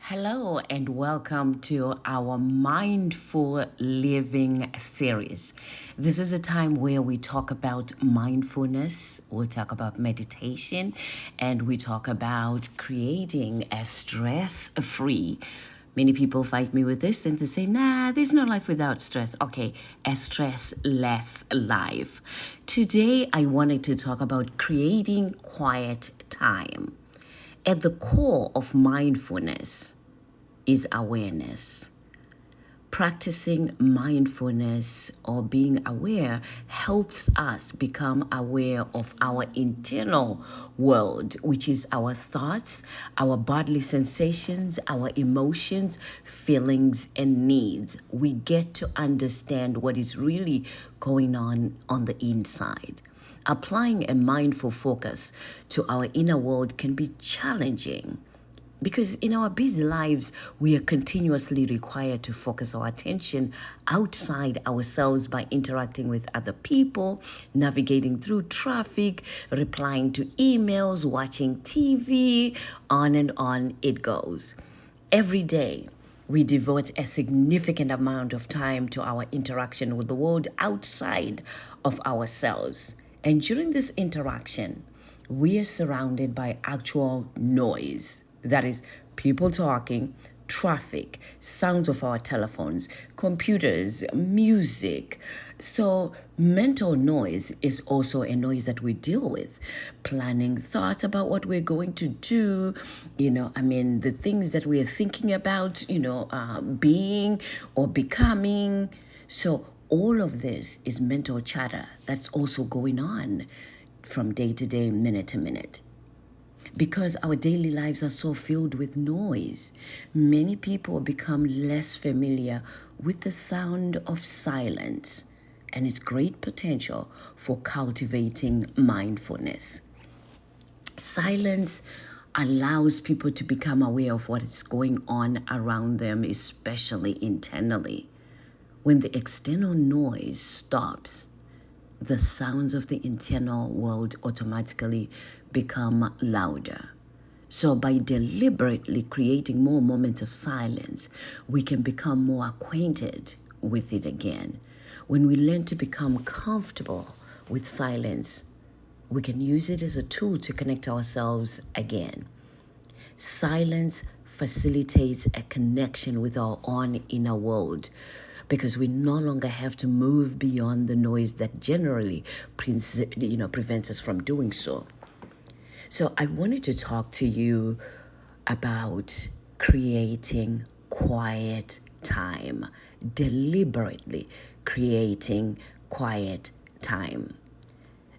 Hello and welcome to our Mindful Living series. This is a time where we talk about mindfulness, we talk about meditation, and we talk about creating a stress-free. Many people fight me with this and they say, nah, there's no life without stress. Okay, a stress-less life. Today, I wanted to talk about creating quiet time. At the core of mindfulness is awareness. Practicing mindfulness or being aware helps us become aware of our internal world, which is our thoughts, our bodily sensations, our emotions, feelings, and needs. We get to understand what is really going on the inside. Applying a mindful focus to our inner world can be challenging because in our busy lives, we are continuously required to focus our attention outside ourselves by interacting with other people, navigating through traffic, replying to emails, watching TV, on and on it goes. Every day, we devote a significant amount of time to our interaction with the world outside of ourselves. And during this interaction, we are surrounded by actual noise. That is, people talking, traffic, sounds of our telephones, computers, music. So, mental noise is also a noise that we deal with. Planning thoughts about what we're going to do, the things that we're thinking about, being or becoming. So, all of this is mental chatter that's also going on from day to day, minute to minute. Because our daily lives are so filled with noise, many people become less familiar with the sound of silence and its great potential for cultivating mindfulness. Silence allows people to become aware of what is going on around them, especially internally. When the external noise stops, the sounds of the internal world automatically become louder. So, by deliberately creating more moments of silence, we can become more acquainted with it again. When we learn to become comfortable with silence, we can use it as a tool to connect ourselves again. Silence facilitates a connection with our own inner world because we no longer have to move beyond the noise that generally prevents us from doing so. So I wanted to talk to you about creating quiet time, deliberately creating quiet time.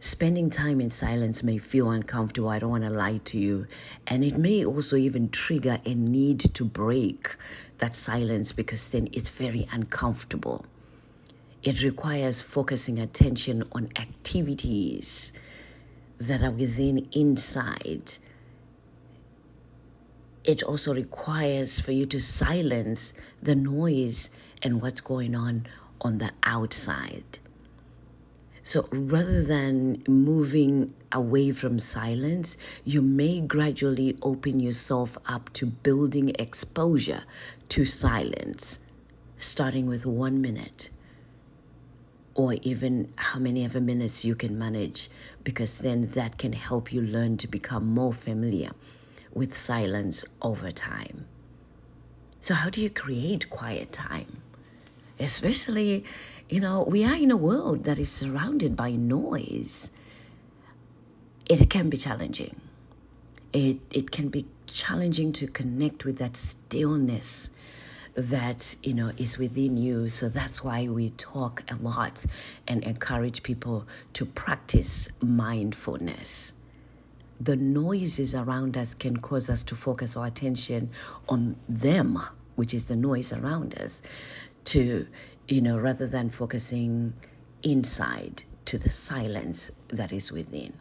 Spending time in silence may feel uncomfortable, I don't want to lie to you. And it may also even trigger a need to break that silence because then it's very uncomfortable. It requires focusing attention on activities that are within inside. It also requires for you to silence the noise and what's going on the outside. So rather than moving away from silence, you may gradually open yourself up to building exposure to silence, starting with 1 minute or even how many ever minutes you can manage, because then that can help you learn to become more familiar with silence over time. So how do you create quiet time? Especially, we are in a world that is surrounded by noise. It can be challenging. It can be challenging to connect with that stillness that, is within you. So that's why we talk a lot and encourage people to practice mindfulness. The noises around us can cause us to focus our attention on them, which is the noise around us, to, rather than focusing inside to the silence that is within.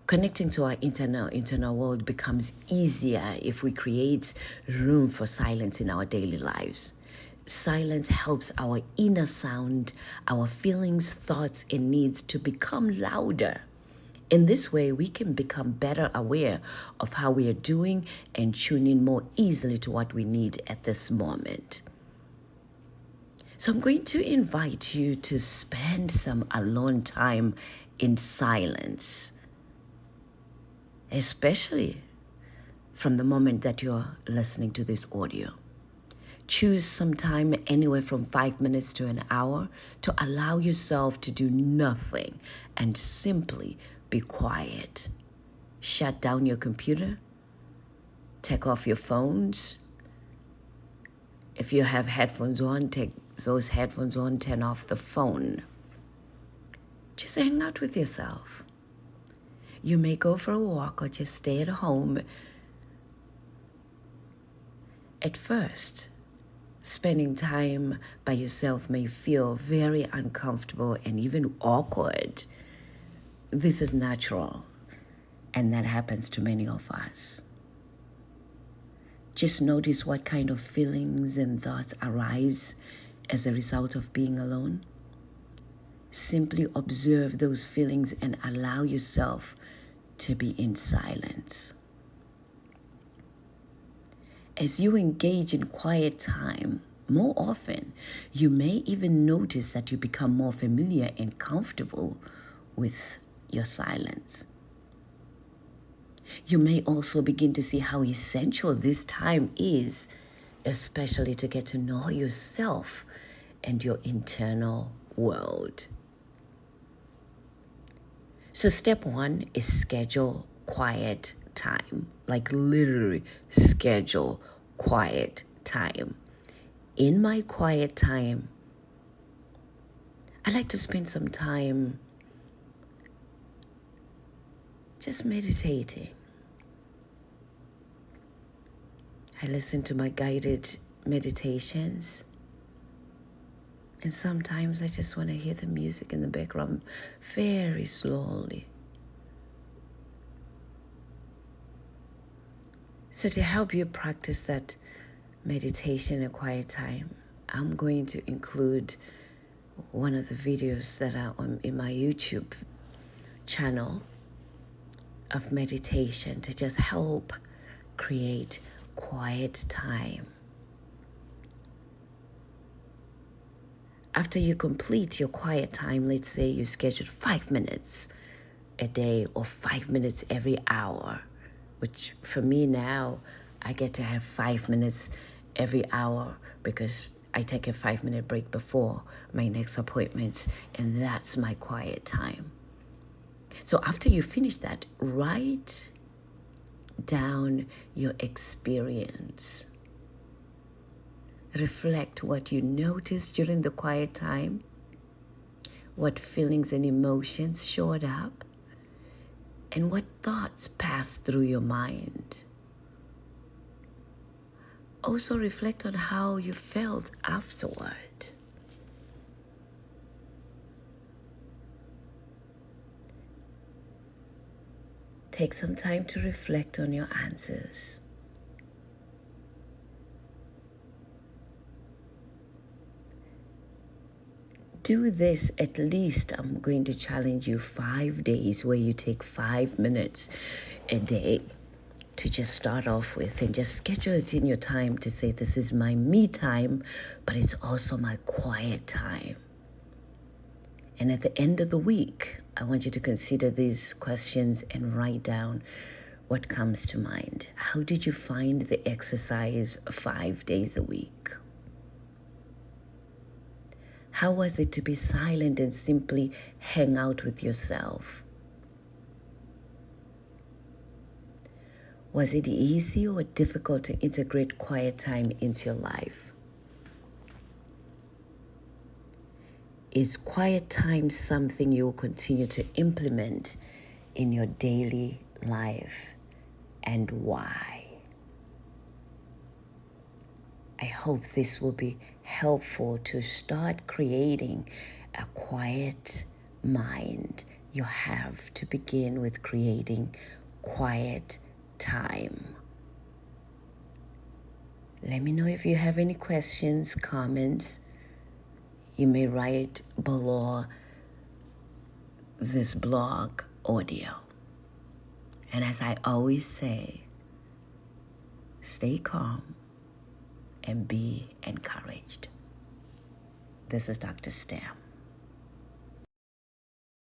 Connecting to our internal world becomes easier if we create room for silence in our daily lives. Silence helps our inner sound, our feelings, thoughts, and needs to become louder. In this way, we can become better aware of how we are doing and tune in more easily to what we need at this moment. So I'm going to invite you to spend some alone time in silence, especially from the moment that you're listening to this audio. Choose some time anywhere from 5 minutes to an hour to allow yourself to do nothing and simply be quiet. Shut down your computer. Take off your phones. If you have headphones on, take those headphones on, turn off the phone. Just hang out with yourself. You may go for a walk or just stay at home. At first, spending time by yourself may feel very uncomfortable and even awkward. This is natural, and that happens to many of us. Just notice what kind of feelings and thoughts arise as a result of being alone. Simply observe those feelings and allow yourself to be in silence. As you engage in quiet time more often, you may even notice that you become more familiar and comfortable with your silence. You may also begin to see how essential this time is, especially to get to know yourself and your internal world. So step 1 is schedule quiet time, like literally schedule quiet time. In my quiet time, I like to spend some time just meditating. I listen to my guided meditations, and sometimes I just want to hear the music in the background very slowly. So to help you practice that meditation and quiet time, I'm going to include one of the videos that are in my YouTube channel of meditation to just help create quiet time. After you complete your quiet time, let's say you scheduled 5 minutes a day or 5 minutes every hour, which for me now, I get to have 5 minutes every hour because I take a 5-minute break before my next appointments, and that's my quiet time. So after you finish that, write down your experience. Reflect what you noticed during the quiet time, what feelings and emotions showed up, and what thoughts passed through your mind. Also reflect on how you felt afterward. Take some time to reflect on your answers. Do this at least, I'm going to challenge you, 5 days where you take 5 minutes a day to just start off with, and just schedule it in your time to say, this is my me time, but it's also my quiet time. And at the end of the week, I want you to consider these questions and write down what comes to mind. How did you find the exercise 5 days a week? How was it to be silent and simply hang out with yourself? Was it easy or difficult to integrate quiet time into your life? Is quiet time something you will continue to implement in your daily life, and why? I hope this will be helpful to start creating a quiet mind. You have to begin with creating quiet time. Let me know if you have any questions, comments. You may write below this blog audio. And as I always say, stay calm and be encouraged. This is Dr. Stem.